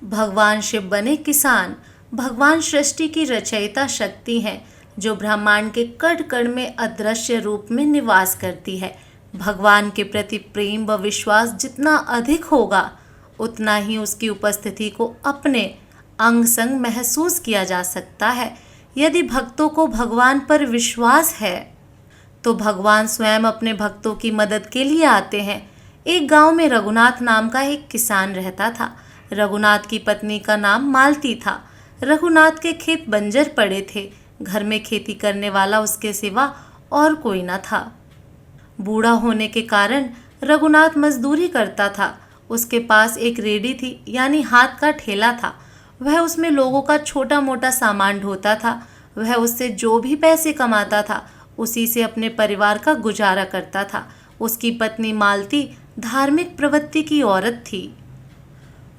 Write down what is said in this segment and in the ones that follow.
भगवान शिव बने किसान। भगवान सृष्टि की रचयिता शक्ति हैं जो ब्रह्मांड के कण कण में अदृश्य रूप में निवास करती है। भगवान के प्रति प्रेम व विश्वास जितना अधिक होगा उतना ही उसकी उपस्थिति को अपने अंग संग महसूस किया जा सकता है। यदि भक्तों को भगवान पर विश्वास है तो भगवान स्वयं अपने भक्तों की मदद के लिए आते हैं। एक गांव में रघुनाथ नाम का एक किसान रहता था। रघुनाथ की पत्नी का नाम मालती था। रघुनाथ के खेत बंजर पड़े थे। घर में खेती करने वाला उसके सिवा और कोई न था। बूढ़ा होने के कारण रघुनाथ मजदूरी करता था। उसके पास एक रेडी थी, यानी हाथ का ठेला था। वह उसमें लोगों का छोटा मोटा सामान ढोता था। वह उससे जो भी पैसे कमाता था उसी से अपने परिवार का गुजारा करता था। उसकी पत्नी मालती धार्मिक प्रवृत्ति की औरत थी।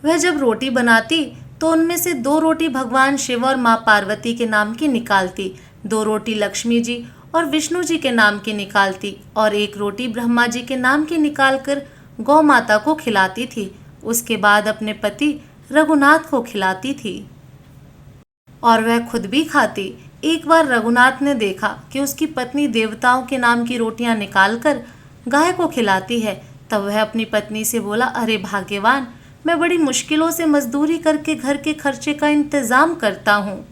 वह जब रोटी बनाती तो उनमें से 2 रोटी भगवान शिव और माँ पार्वती के नाम की निकालती, 2 रोटी लक्ष्मी जी और विष्णु जी के नाम की निकालती और 1 रोटी ब्रह्मा जी के नाम की निकालकर गौ माता को खिलाती थी। उसके बाद अपने पति रघुनाथ को खिलाती थी और वह खुद भी खाती। एक बार रघुनाथ ने देखा कि उसकी पत्नी देवताओं के नाम की रोटियां निकालकर गाय को खिलाती है। तब वह अपनी पत्नी से बोला, अरे भाग्यवान, मैं बड़ी मुश्किलों से मजदूरी करके घर के खर्चे का इंतजाम करता हूँ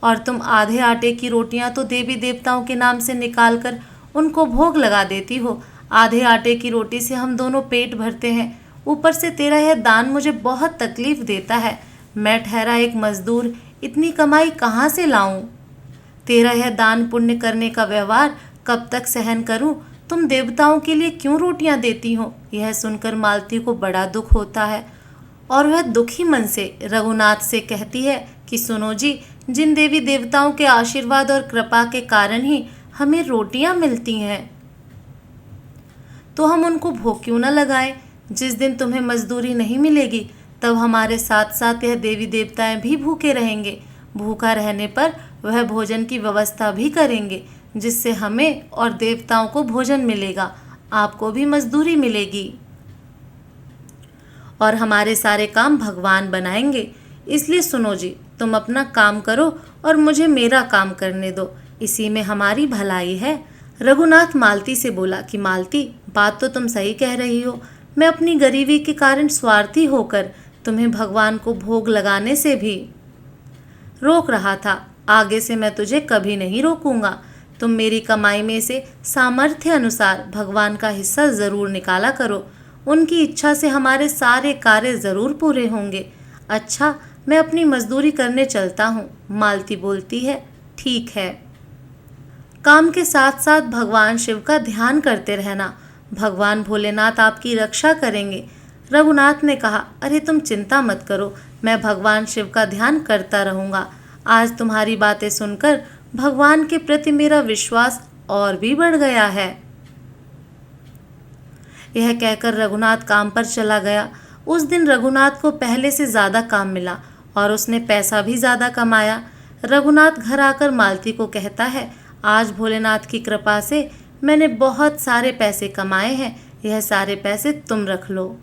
और तुम आधे आटे की रोटियां तो देवी देवताओं के नाम से निकालकर उनको भोग लगा देती हो। आधे आटे की रोटी से हम दोनों पेट भरते हैं, ऊपर से तेरा यह दान मुझे बहुत तकलीफ देता है। मैं ठहरा एक मजदूर, इतनी कमाई कहाँ से लाऊं? तेरा यह दान पुण्य करने का व्यवहार कब तक सहन करूं? तुम देवताओं के लिए क्यों रोटियां देती हो? यह सुनकर मालती को बड़ा दुख होता है और वह दुखी मन से रघुनाथ से कहती है कि सुनो जी, जिन देवी देवताओं के आशीर्वाद और कृपा के कारण ही हमें रोटियां मिलती हैं, तो हम उनको भोग क्यों न लगाएं? जिस दिन तुम्हें मजदूरी नहीं मिलेगी तब हमारे साथ साथ यह देवी देवताएं भी भूखे रहेंगे। भूखा रहने पर वह भोजन की व्यवस्था भी करेंगे जिससे हमें और देवताओं को भोजन मिलेगा, आपको भी मजदूरी मिलेगी और हमारे सारे काम भगवान बनाएंगे। इसलिए सुनो जी, तुम अपना काम करो और मुझे मेरा काम करने दो, इसी में हमारी भलाई है। रघुनाथ मालती से बोला कि मालती, बात तो तुम सही कह रही हो। मैं अपनी गरीबी के कारण स्वार्थी होकर तुम्हें भगवान को भोग लगाने से भी रोक रहा था। आगे से मैं तुझे कभी नहीं रोकूंगा। तुम मेरी कमाई में से सामर्थ्य अनुसार भगवान का हिस्सा जरूर निकाला करो। उनकी इच्छा से हमारे सारे कार्य जरूर पूरे होंगे। अच्छा, मैं अपनी मजदूरी करने चलता हूँ। मालती बोलती है, ठीक है। काम के साथ साथ भगवान शिव का ध्यान करते रहना, भगवान भोलेनाथ आपकी रक्षा करेंगे। रघुनाथ ने कहा, अरे तुम चिंता मत करो, मैं भगवान शिव का ध्यान करता रहूँगा। आज तुम्हारी बातें सुनकर भगवान के प्रति मेरा विश्वास और भी बढ़ गया है। यह कहकर रघुनाथ काम पर चला गया। उस दिन रघुनाथ को पहले से ज़्यादा काम मिला और उसने पैसा भी ज़्यादा कमाया। रघुनाथ घर आकर मालती को कहता है, आज भोलेनाथ की कृपा से मैंने बहुत सारे पैसे कमाए हैं, यह सारे पैसे तुम रख लो।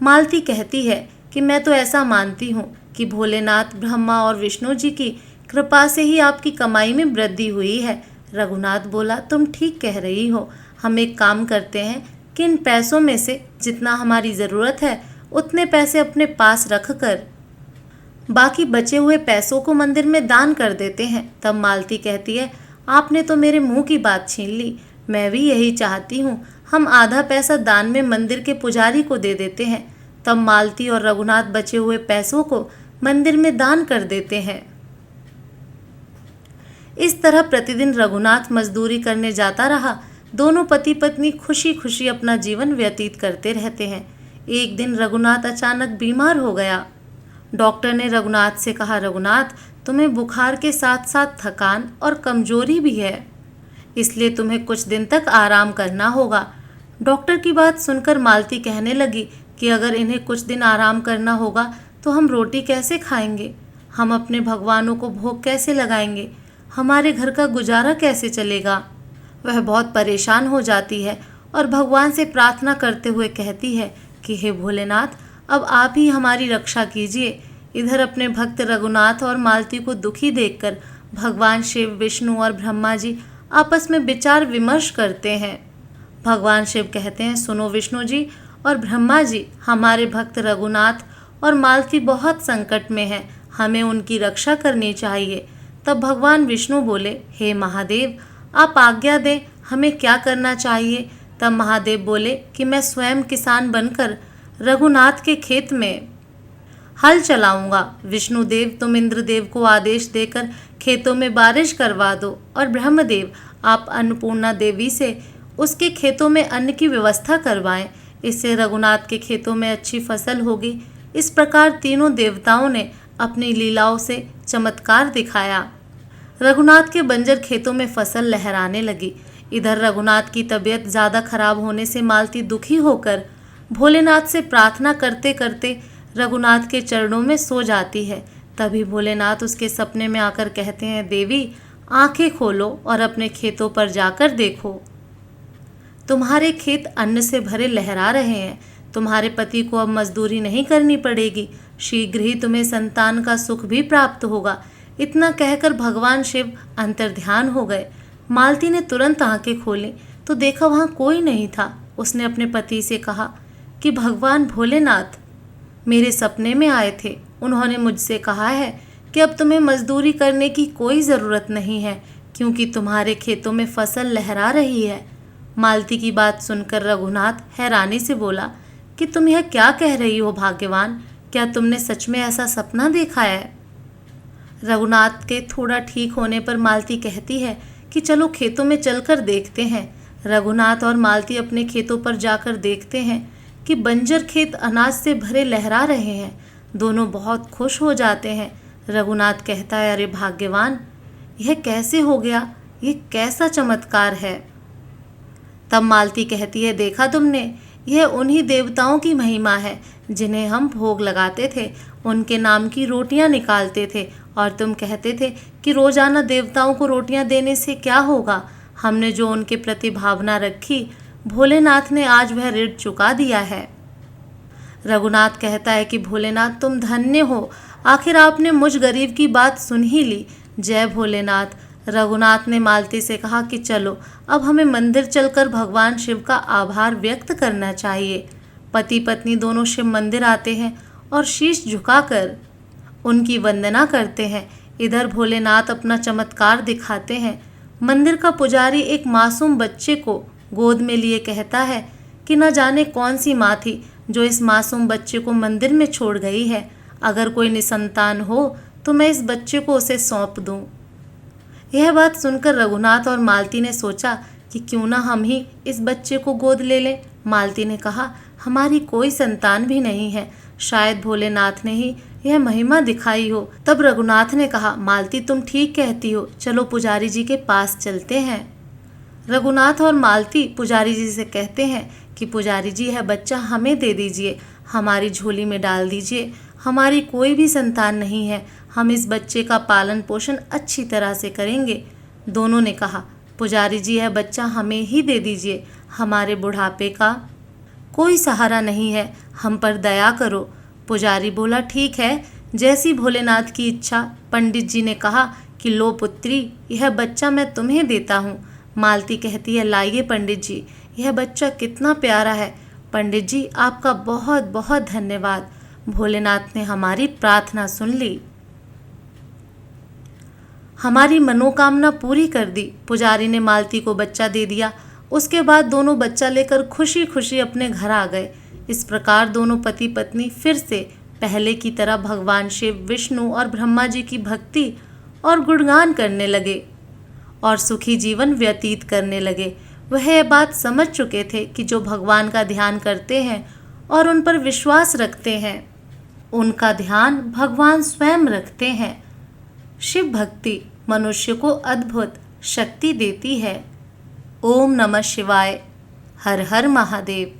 मालती कहती है कि मैं तो ऐसा मानती हूँ कि भोलेनाथ, ब्रह्मा और विष्णु जी की कृपा से ही आपकी कमाई में वृद्धि हुई है। रघुनाथ बोला, तुम ठीक कह रही हो। हम एक काम करते हैं कि इन पैसों में से जितना हमारी ज़रूरत है उतने पैसे अपने पास रख कर बाकी बचे हुए पैसों को मंदिर में दान कर देते हैं। तब मालती कहती है, आपने तो मेरे मुंह की बात छीन ली। मैं भी यही चाहती हूँ। हम आधा पैसा दान में मंदिर के पुजारी को दे देते हैं। तब मालती और रघुनाथ बचे हुए पैसों को मंदिर में दान कर देते हैं। इस तरह प्रतिदिन रघुनाथ मजदूरी करने जाता रहा। दोनों पति पत्नी खुशी खुशी अपना जीवन व्यतीत करते रहते हैं। एक दिन रघुनाथ अचानक बीमार हो गया। डॉक्टर ने रघुनाथ से कहा, रघुनाथ, तुम्हें बुखार के साथ साथ थकान और कमजोरी भी है, इसलिए तुम्हें कुछ दिन तक आराम करना होगा। डॉक्टर की बात सुनकर मालती कहने लगी कि अगर इन्हें कुछ दिन आराम करना होगा तो हम रोटी कैसे खाएंगे? हम अपने भगवानों को भोग कैसे लगाएंगे? हमारे घर का गुजारा कैसे चलेगा? वह बहुत परेशान हो जाती है और भगवान से प्रार्थना करते हुए कहती है कि हे भोलेनाथ, अब आप ही हमारी रक्षा कीजिए। इधर अपने भक्त रघुनाथ और मालती को दुखी देखकर भगवान शिव, विष्णु और ब्रह्मा जी आपस में विचार विमर्श करते हैं। भगवान शिव कहते हैं, सुनो विष्णु जी और ब्रह्मा जी, हमारे भक्त रघुनाथ और मालती बहुत संकट में हैं, हमें उनकी रक्षा करनी चाहिए। तब भगवान विष्णु बोले, हे महादेव, आप आज्ञा दें, हमें क्या करना चाहिए। तब महादेव बोले कि मैं स्वयं किसान बनकर रघुनाथ के खेत में हल चलाऊंगा। विष्णुदेव, तुम इंद्रदेव को आदेश देकर खेतों में बारिश करवा दो और ब्रह्मदेव, आप अन्नपूर्णा देवी से उसके खेतों में अन्न की व्यवस्था करवाएं। इससे रघुनाथ के खेतों में अच्छी फसल होगी। इस प्रकार तीनों देवताओं ने अपनी लीलाओं से चमत्कार दिखाया। रघुनाथ के बंजर खेतों में फसल लहराने लगी। इधर रघुनाथ की तबीयत ज़्यादा खराब होने से मालती दुखी होकर भोलेनाथ से प्रार्थना करते करते रघुनाथ के चरणों में सो जाती है। तभी भोलेनाथ उसके सपने में आकर कहते हैं, देवी, आंखें खोलो और अपने खेतों पर जाकर देखो। तुम्हारे खेत अन्न से भरे लहरा रहे हैं। तुम्हारे पति को अब मजदूरी नहीं करनी पड़ेगी। शीघ्र ही तुम्हें संतान का सुख भी प्राप्त होगा। इतना कहकर भगवान शिव अंतर्ध्यान हो गए। मालती ने तुरंत आंखें खोली तो देखा वहाँ कोई नहीं था। उसने अपने पति से कहा कि भगवान भोलेनाथ मेरे सपने में आए थे। उन्होंने मुझसे कहा है कि अब तुम्हें मजदूरी करने की कोई ज़रूरत नहीं है, क्योंकि तुम्हारे खेतों में फसल लहरा रही है। मालती की बात सुनकर रघुनाथ हैरानी से बोला कि तुम यह क्या कह रही हो भाग्यवान, क्या तुमने सच में ऐसा सपना देखा है। रघुनाथ के थोड़ा ठीक होने पर मालती कहती है कि चलो खेतों में चलकर देखते हैं। रघुनाथ और मालती अपने खेतों पर जाकर देखते हैं कि बंजर खेत अनाज से भरे लहरा रहे हैं। दोनों बहुत खुश हो जाते हैं। रघुनाथ कहता है, अरे भाग्यवान, यह कैसे हो गया, ये कैसा चमत्कार है। तब मालती कहती है, देखा तुमने, यह उन्हीं देवताओं की महिमा है जिन्हें हम भोग लगाते थे, उनके नाम की रोटियां निकालते थे और तुम कहते थे कि रोजाना देवताओं को रोटियां देने से क्या होगा। हमने जो उनके प्रति भावना रखी, भोलेनाथ ने आज वह ऋण चुका दिया है। रघुनाथ कहता है कि भोलेनाथ, तुम धन्य हो, आखिर आपने मुझ गरीब की बात सुन ही ली। जय भोलेनाथ। रघुनाथ ने मालती से कहा कि चलो अब हमें मंदिर चलकर भगवान शिव का आभार व्यक्त करना चाहिए। पति पत्नी दोनों शिव मंदिर आते हैं और शीश झुकाकर उनकी वंदना करते हैं। इधर भोलेनाथ अपना चमत्कार दिखाते हैं। मंदिर का पुजारी एक मासूम बच्चे को गोद में लिए कहता है कि न जाने कौन सी माँ थी जो इस मासूम बच्चे को मंदिर में छोड़ गई है। अगर कोई निसंतान हो तो मैं इस बच्चे को उसे सौंप दूं। यह बात सुनकर रघुनाथ और मालती ने सोचा कि क्यों ना हम ही इस बच्चे को गोद ले लें। मालती ने कहा, हमारी कोई संतान भी नहीं है, शायद भोलेनाथ ने ही यह महिमा दिखाई हो। तब रघुनाथ ने कहा, मालती, तुम ठीक कहती हो, चलो पुजारी जी के पास चलते हैं। रघुनाथ और मालती पुजारी जी से कहते हैं कि पुजारी जी, यह बच्चा हमें दे दीजिए, हमारी झोली में डाल दीजिए। हमारी कोई भी संतान नहीं है, हम इस बच्चे का पालन पोषण अच्छी तरह से करेंगे। दोनों ने कहा, पुजारी जी, यह बच्चा हमें ही दे दीजिए, हमारे बुढ़ापे का कोई सहारा नहीं है, हम पर दया करो। पुजारी बोला, ठीक है, जैसी भोलेनाथ की इच्छा। पंडित जी ने कहा कि लो पुत्री, यह बच्चा मैं तुम्हें देता हूँ। मालती कहती है, लाइए पंडित जी, यह बच्चा कितना प्यारा है। पंडित जी, आपका बहुत बहुत धन्यवाद। भोलेनाथ ने हमारी प्रार्थना सुन ली, हमारी मनोकामना पूरी कर दी। पुजारी ने मालती को बच्चा दे दिया। उसके बाद दोनों बच्चा लेकर खुशी खुशी अपने घर आ गए। इस प्रकार दोनों पति पत्नी फिर से पहले की तरह भगवान शिव, विष्णु और ब्रह्मा जी की भक्ति और गुणगान करने लगे और सुखी जीवन व्यतीत करने लगे। वह यह बात समझ चुके थे कि जो भगवान का ध्यान करते हैं और उन पर विश्वास रखते हैं, उनका ध्यान भगवान स्वयं रखते हैं। शिव भक्ति मनुष्य को अद्भुत शक्ति देती है। ओम नमः शिवाय। हर हर महादेव।